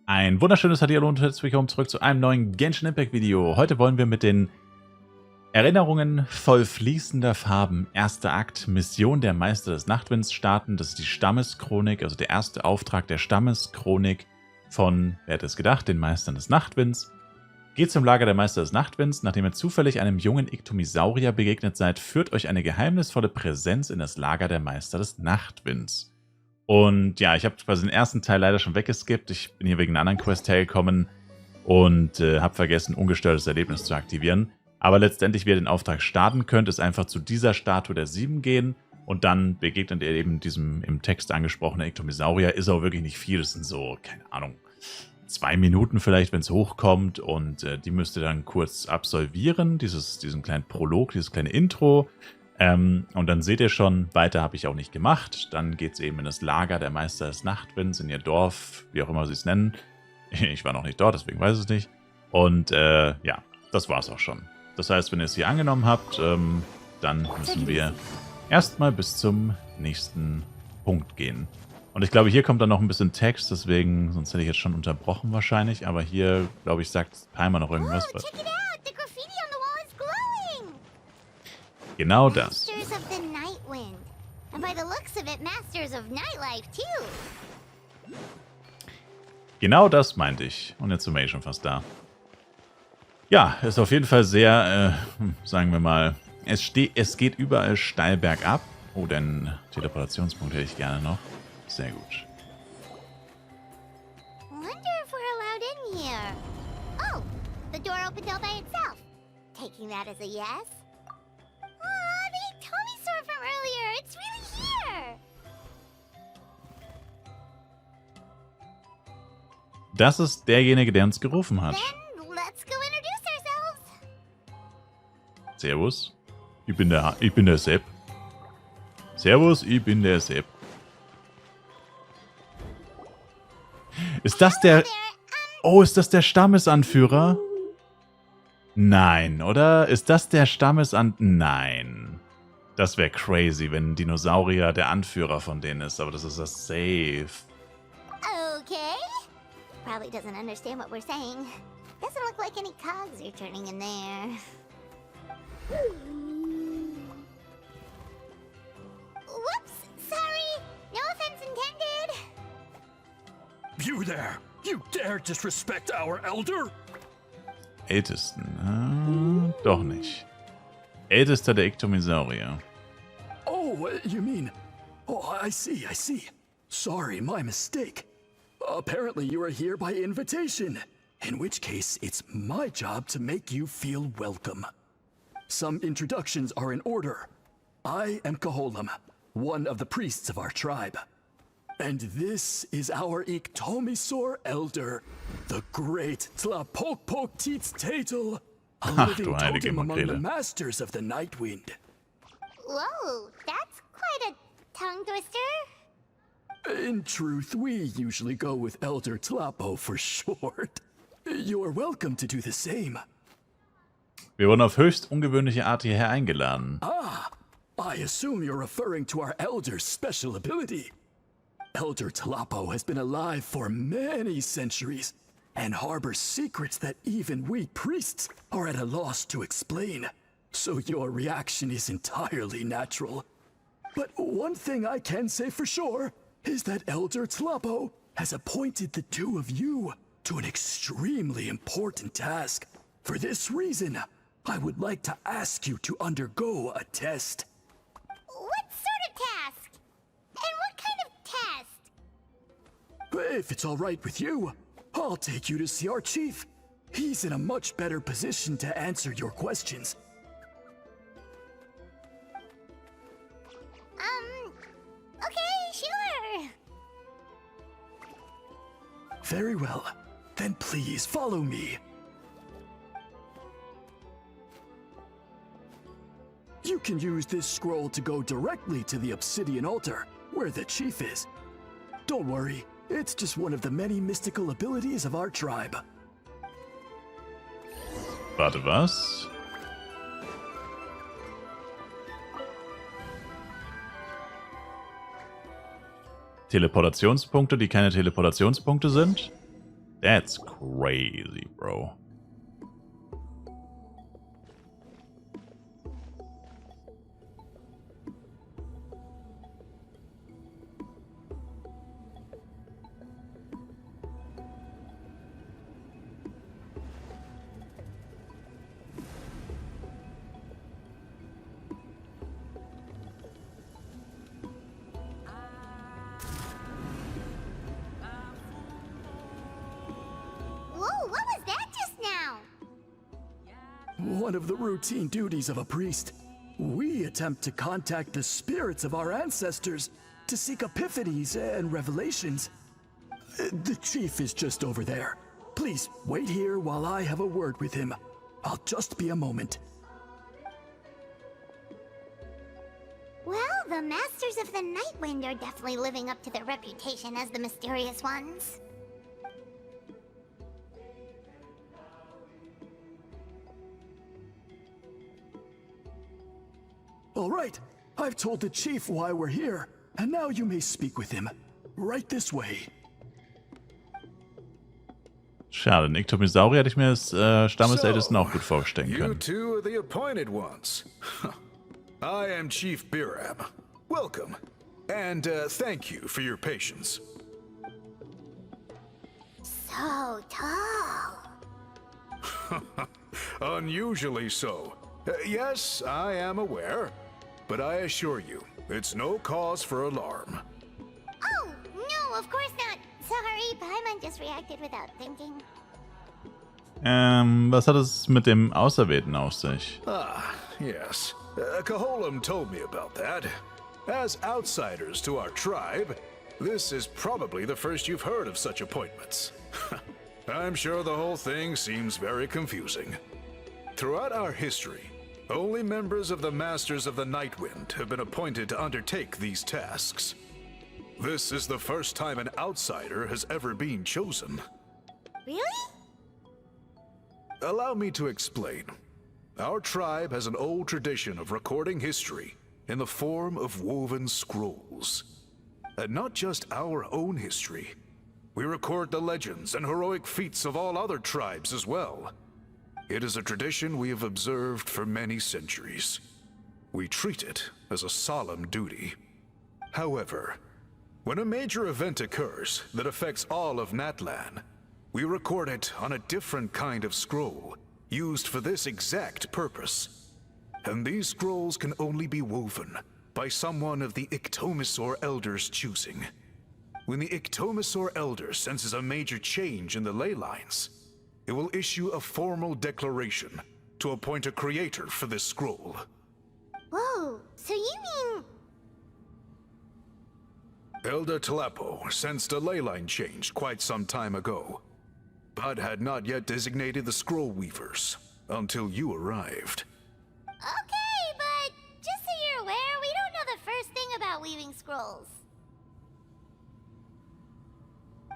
Ein wunderschönes Hallo und herzlich willkommen zurück zu einem neuen Genshin Impact Video. Heute wollen wir mit den Erinnerungen voll fließender Farben, erster Akt, Mission der Meister des Nachtwinds starten. Das ist die Stammeschronik, also der erste Auftrag der Stammeschronik von, wer hätte es gedacht, den Meistern des Nachtwinds. Geht zum Lager der Meister des Nachtwinds. Nachdem ihr zufällig einem jungen Iktomisaurier begegnet seid, führt euch eine geheimnisvolle Präsenz in das Lager der Meister des Nachtwinds. Und ja, ich habe quasi den ersten Teil leider schon weggeskippt. Ich bin hier wegen einer anderen Quest hergekommen und habe vergessen, ungestörtes Erlebnis zu aktivieren. Aber letztendlich, wie ihr den Auftrag starten könnt, ist einfach zu dieser Statue der 7 gehen und dann begegnet ihr eben diesem im Text angesprochenen Iktomisaurier. Ist auch wirklich nicht viel, das sind so, keine Ahnung, 2 Minuten vielleicht, wenn es hochkommt, und die müsst ihr dann kurz absolvieren, diesen kleinen Prolog, dieses kleine Intro. Und dann seht ihr schon, weiter habe ich auch nicht gemacht. Dann geht es eben in das Lager der Meister des Nachtwinds, in ihr Dorf, wie auch immer sie es nennen. Ich war noch nicht dort, deswegen weiß ich es nicht. Und ja, das war es auch schon. Das heißt, wenn ihr es hier angenommen habt, dann müssen wir erstmal bis zum nächsten Punkt gehen. Und ich glaube, hier kommt dann noch ein bisschen Text, deswegen, sonst hätte ich jetzt schon unterbrochen wahrscheinlich. Aber hier, glaube ich, sagt Timer noch irgendwas. Genau das. Genau das meinte ich. Und jetzt sind wir eh schon fast da. Ja, ist auf jeden Fall sehr, sagen wir mal, es geht überall steil bergab. Oh, den Teleportationspunkt hätte ich gerne noch. Sehr gut. Wonder if we're allowed in here. Oh, the door opened all by itself. Taking that as a yes? Aw, the Iktomi from earlier. It's really here. Das ist derjenige, der uns gerufen hat. Then let's go introduce ourselves. Servus. Ich bin der Sepp. Servus, ich bin der Sepp. Ist das der... Oh, ist das der Stammesanführer? Nein, oder? Ist das der Nein. Das wäre crazy, wenn ein Dinosaurier der Anführer von denen ist, aber das ist das safe. Okay. Probably doesn't understand what we're saying. Doesn't look like any cogs are turning in there. Whoops, sorry. No offense intended. You there! You dare disrespect our elder? Ältesten? Doch nicht. Ältester der Iktomisaurier. Oh, you mean... Oh, I see. Sorry, my mistake. Apparently you are here by invitation. In which case, it's my job to make you feel welcome. Some introductions are in order. I am Koholum, one of the priests of our tribe. And this is our Iktomisaur elder, the great Tlapokpok Tatel, a living totem among the masters of the Nightwind. Whoa, that's quite a tongue twister. In truth, we usually go with Elder Tlapo for short. You're welcome to do the same. Wir wurden auf höchst ungewöhnliche Art hierher eingeladen. Ah, I assume you're referring to our elder's special ability. Elder Tlapo has been alive for many centuries and harbors secrets that even we priests are at a loss to explain. So your reaction is entirely natural. But one thing I can say for sure is that Elder Tlapo has appointed the two of you to an extremely important task. For this reason, I would like to ask you to undergo a test. What sort of task? And what kind of test? If it's all right with you, I'll take you to see our chief. He's in a much better position to answer your questions. Okay, sure. Very well. Then please follow me. You can use this scroll to go directly to the obsidian altar, where the chief is. Don't worry, it's just one of the many mystical abilities of our tribe. Warte, was? Teleportationspunkte, die keine Teleportationspunkte sind? That's crazy, bro. Whoa, what was that just now? One of the routine duties of a priest. We attempt to contact the spirits of our ancestors to seek epiphanies and revelations. The chief is just over there. Please wait here while I have a word with him. I'll just be a moment. Well, the Masters of the Nightwind are definitely living up to their reputation as the mysterious ones. All right, I've told the chief why we're here, and now you may speak with him. Right this way. Schade, einen Iktomisaurier hätte ich mir als Stammesältesten auch gut vorstellen You können. two are the appointed ones. I am Chief Biram. Welcome. And thank you for your patience. So tall. Unusually so. Yes, I am aware. But I assure you, it's no cause for alarm. Oh, no, of course not. Sorry, Paimon just reacted without thinking. Was hat es mit dem Auserwählten auf sich? Ah, yes. Kaholam told me about that. As outsiders to our tribe, this is probably the first you've heard of such appointments. I'm sure the whole thing seems very confusing. Throughout our history, only members of the Masters of the Nightwind have been appointed to undertake these tasks. This is the first time an outsider has ever been chosen. Really? Allow me to explain. Our tribe has an old tradition of recording history in the form of woven scrolls. And not just our own history. We record the legends and heroic feats of all other tribes as well. It is a tradition we have observed for many centuries. We treat it as a solemn duty. However, when a major event occurs that affects all of Natlan, we record it on a different kind of scroll, used for this exact purpose. And these scrolls can only be woven by someone of the Iktomisaur Elder's choosing. When the Iktomisaur Elder senses a major change in the ley lines, it will issue a formal declaration to appoint a creator for this scroll. Whoa, so you mean... Elder Talapo sensed a ley line change quite some time ago, but had not yet designated the scroll weavers until you arrived. Okay, but just so you're aware, we don't know the first thing about weaving scrolls.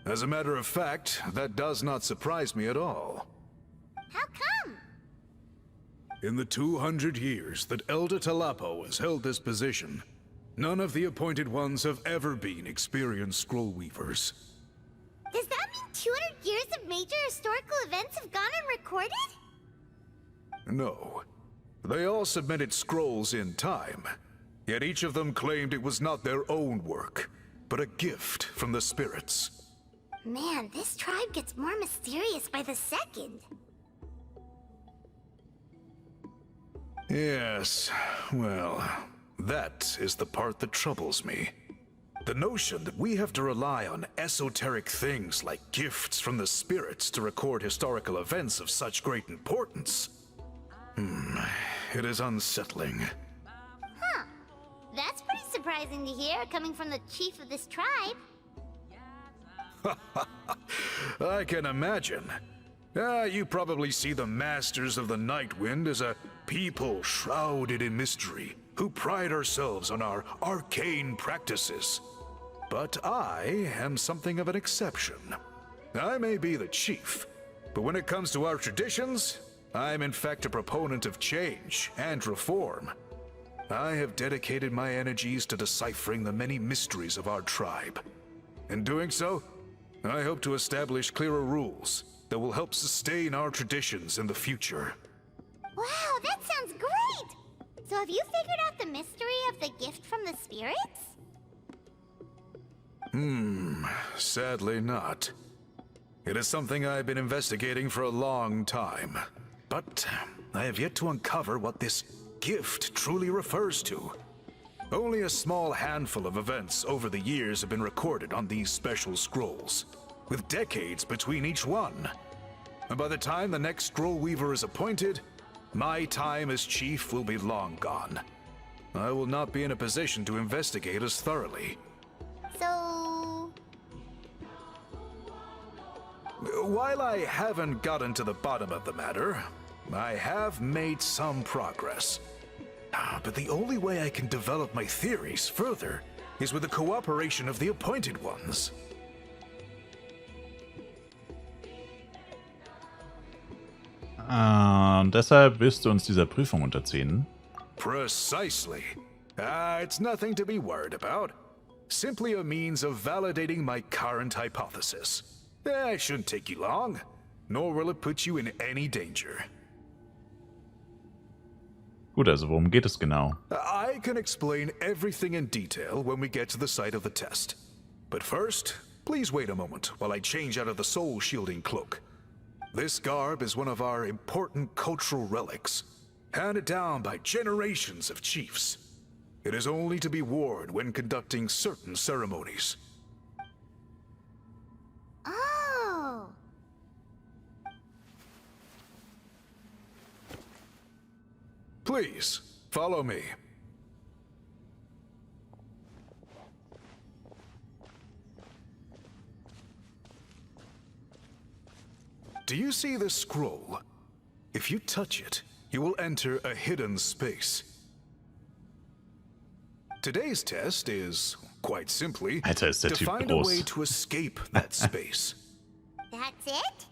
As a matter of fact, that does not surprise me at all. How come? In the 200 years that Elder Talapo has held this position, none of the appointed ones have ever been experienced scroll weavers. Does that mean 200 years of major historical events have gone unrecorded? No. They all submitted scrolls in time, yet each of them claimed it was not their own work, but a gift from the spirits. Man, this tribe gets more mysterious by the second. Yes, well, that is the part that troubles me. The notion that we have to rely on esoteric things like gifts from the spirits to record historical events of such great importance. It is unsettling. Huh. That's pretty surprising to hear, coming from the chief of this tribe. I can imagine. You probably see the Masters of the Nightwind as a people shrouded in mystery, who pride ourselves on our arcane practices. But I am something of an exception. I may be the chief, but when it comes to our traditions, I'm in fact a proponent of change and reform. I have dedicated my energies to deciphering the many mysteries of our tribe. In doing so, I hope to establish clearer rules that will help sustain our traditions in the future. Wow, that sounds great! So have you figured out the mystery of the gift from the spirits? Sadly not. It is something I've been investigating for a long time. But I have yet to uncover what this gift truly refers to. Only a small handful of events over the years have been recorded on these special scrolls, with decades between each one. And by the time the next scroll weaver is appointed, my time as chief will be long gone. I will not be in a position to investigate as thoroughly. So... While I haven't gotten to the bottom of the matter, I have made some progress. But the only way I can develop my theories further is with the cooperation of the Appointed Ones. Und deshalb willst du uns dieser Prüfung unterziehen? Precisely. It's nothing to be worried about. Simply a means of validating my current hypothesis. It shouldn't take you long, nor will it put you in any danger. Gut, also worum geht es genau? I can explain everything in detail when we get to the site of the test. But first, please wait a moment while I change out of the soul-shielding cloak. This garb is one of our important cultural relics, handed down by generations of chiefs. It is only to be worn when conducting certain ceremonies. Oh... Please, follow me. Do you see this scroll? If you touch it, you will enter a hidden space. Today's test is, quite simply, Alter, ist der to Typ find a way groß. to escape that space. That's it?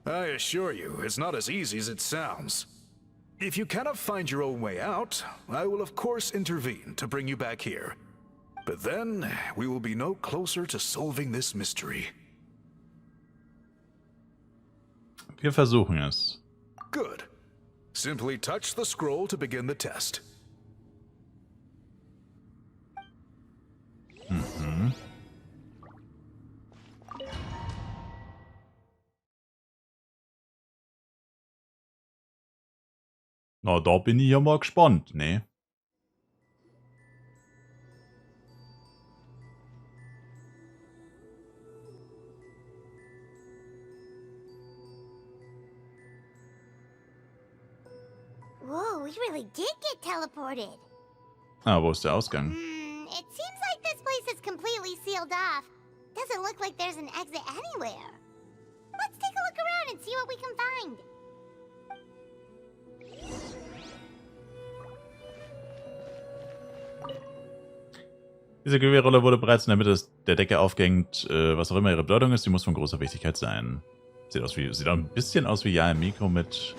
I assure you, it's not as easy as it sounds. If you cannot find your own way out, I will of course intervene to bring you back here. But then, we will be no closer to solving this mystery. Wir versuchen es. Good. Simply touch the scroll to begin the test. Na, da bin ich ja mal gespannt, ne? Whoa, we really did get teleported. Ah, wo ist der Ausgang? It seems like this place is completely sealed off. Doesn't look like there's an exit anywhere. Let's take a look around and see what we can find. Diese Gewehrrolle wurde bereits in der Mitte der Decke aufgehängt. Was auch immer ihre Bedeutung ist, die muss von großer Wichtigkeit sein. Sieht auch ein bisschen aus wie Yae Miko mit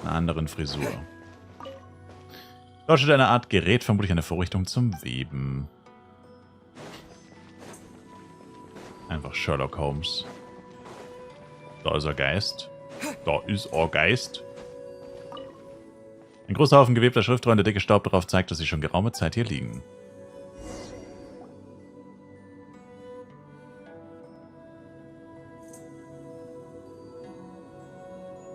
einer anderen Frisur. Darstellt eine Art Gerät, vermutlich eine Vorrichtung zum Weben. Einfach Sherlock Holmes. Da ist er Geist. Da ist er Geist. Ein großer Haufen gewebter Schriftrollen, der dicke Staub darauf zeigt, dass sie schon geraume Zeit hier liegen.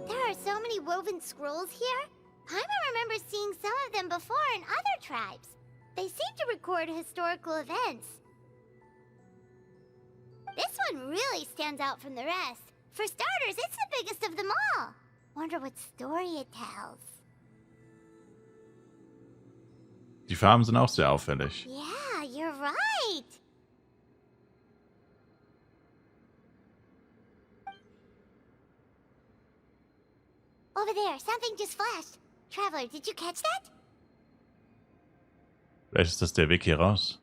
There are so many woven scrolls here. Paimon remembers seeing some of them before in other tribes. They seem to record historical events. This one really stands out from the rest. For starters, it's the biggest of them all. Wonder what story it tells. Die Farben sind auch sehr auffällig. Yeah, you're right. Over there, something just flashed. Traveler, did you catch that? Vielleicht ist das der Weg hier raus.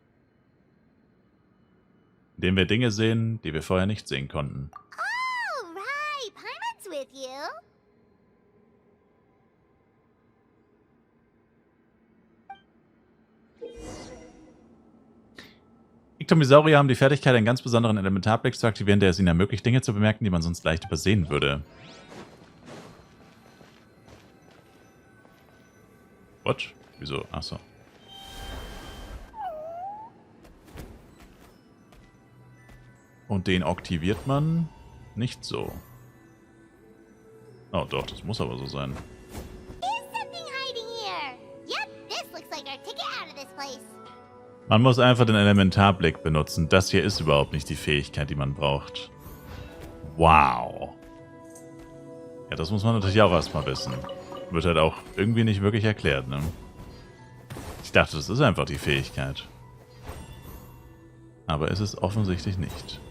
Indem wir Dinge sehen, die wir vorher nicht sehen konnten. Oh, right. Paimon's with you. Iktomisaurier haben die Fertigkeit, einen ganz besonderen Elementarblick zu aktivieren, der es ihnen ermöglicht, Dinge zu bemerken, die man sonst leicht übersehen würde. What? Wieso? Achso. Und den aktiviert man nicht so. Oh doch, das muss aber so sein. Is something hiding here? Yep, this looks like our ticket out of this place. Man muss einfach den Elementarblick benutzen. Das hier ist überhaupt nicht die Fähigkeit, die man braucht. Wow. Ja, das muss man natürlich auch erstmal wissen. Wird halt auch irgendwie nicht wirklich erklärt, ne? Ich dachte, das ist einfach die Fähigkeit. Aber ist es offensichtlich nicht.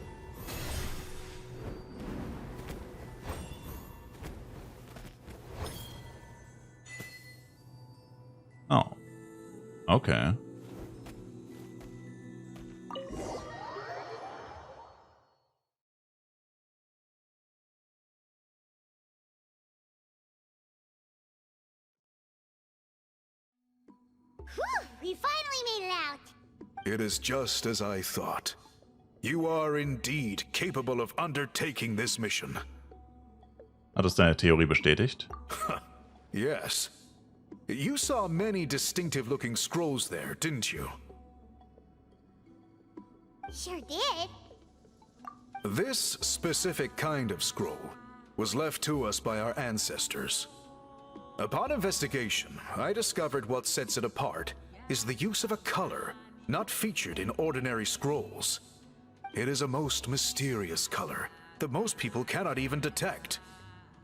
Oh. Okay. Whew, we finally made it out. It is just as I thought. You are indeed capable of undertaking this mission. Hat das deine Theorie bestätigt? Yes. You saw many distinctive-looking scrolls there, didn't you? Sure did. This specific kind of scroll was left to us by our ancestors. Upon investigation, I discovered what sets it apart is the use of a color not featured in ordinary scrolls. It is a most mysterious color that most people cannot even detect.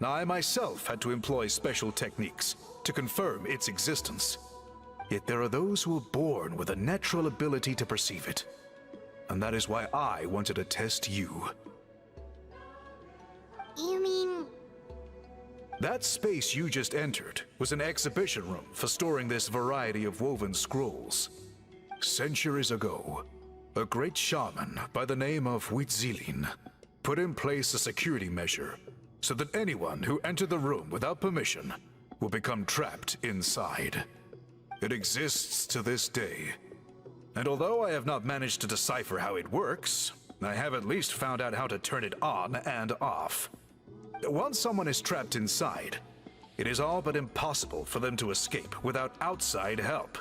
I myself had to employ special techniques to confirm its existence. Yet there are those who are born with a natural ability to perceive it. And that is why I wanted to test you. You mean... That space you just entered was an exhibition room for storing this variety of woven scrolls. Centuries ago, a great shaman by the name of Huitzilin put in place a security measure so that anyone who entered the room without permission will become trapped inside. It exists to this day. And although I have not managed to decipher how it works, I have at least found out how to turn it on and off. Once someone is trapped inside, it is all but impossible for them to escape without outside help.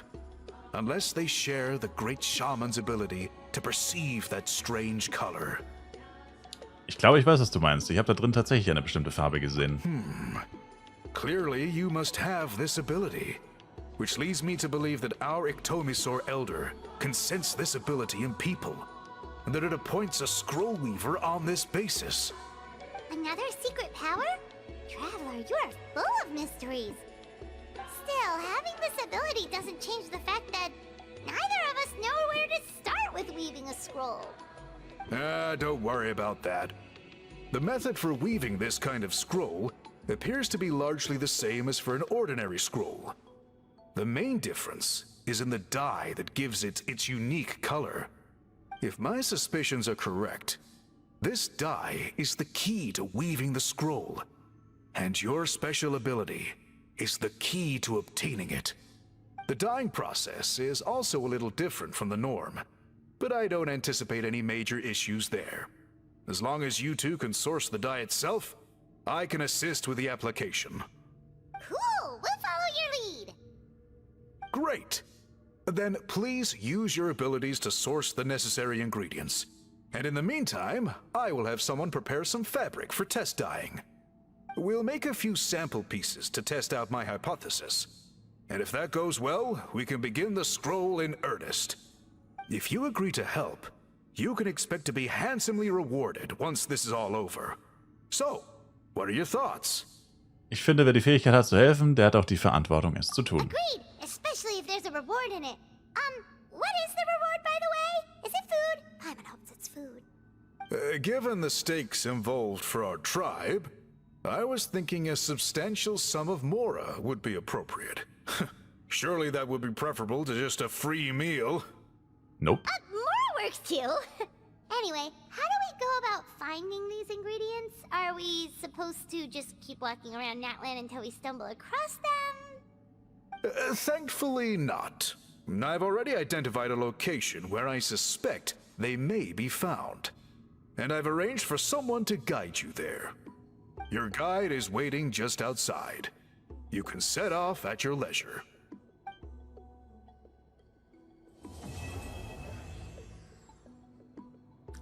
Unless they share the great shaman's ability to perceive that strange color. Ich glaube, ich weiß, was du meinst. Ich habe da drin tatsächlich eine bestimmte Farbe gesehen. Clearly, you must have this ability. Which leads me to believe that our Iktomisaur Elder can sense this ability in people. And that it appoints a scroll weaver on this basis. Another secret power? Traveler, you are full of mysteries. Still, having this ability doesn't change the fact that neither of us know where to start with weaving a scroll. Don't worry about that. The method for weaving this kind of scroll appears to be largely the same as for an ordinary scroll. The main difference is in the dye that gives it its unique color. If my suspicions are correct, this dye is the key to weaving the scroll, and your special ability is the key to obtaining it. The dyeing process is also a little different from the norm, but I don't anticipate any major issues there. As long as you two can source the dye itself, I can assist with the application. Cool, we'll follow your lead. Great! Then please use your abilities to source the necessary ingredients. And in the meantime, I will have someone prepare some fabric for test dyeing. We'll make a few sample pieces to test out my hypothesis. And if that goes well, we can begin the scroll in earnest. If you agree to help, you can expect to be handsomely rewarded once this is all over. So, what are your thoughts? Ich finde, wer die Fähigkeit hat zu helfen, der hat auch die Verantwortung, es zu tun. Agreed, especially if there's a reward in it. What is the reward, by the way? Is it food? Paimon hopes it's food. Given the stakes involved for our tribe, I was thinking a substantial sum of mora would be appropriate. Surely that would be preferable to just a free meal. Nope. More works too. Anyway, how do we go about finding these ingredients? Are we supposed to just keep walking around Natlan until we stumble across them? Thankfully not. I've already identified a location where I suspect they may be found. And I've arranged for someone to guide you there. Your guide is waiting just outside. You can set off at your leisure.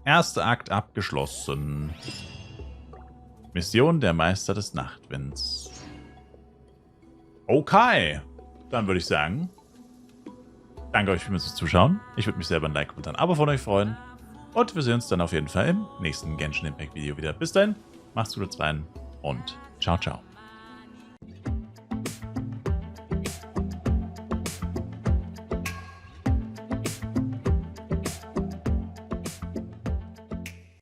Erster Akt abgeschlossen. Mission der Meister des Nachtwinds. Okay, dann würde ich sagen, danke euch vielmals fürs Zuschauen. Ich würde mich selber ein Like und ein Abo von euch freuen. Und wir sehen uns dann auf jeden Fall im nächsten Genshin Impact Video wieder. Bis dahin, macht's gut, rein und ciao, ciao.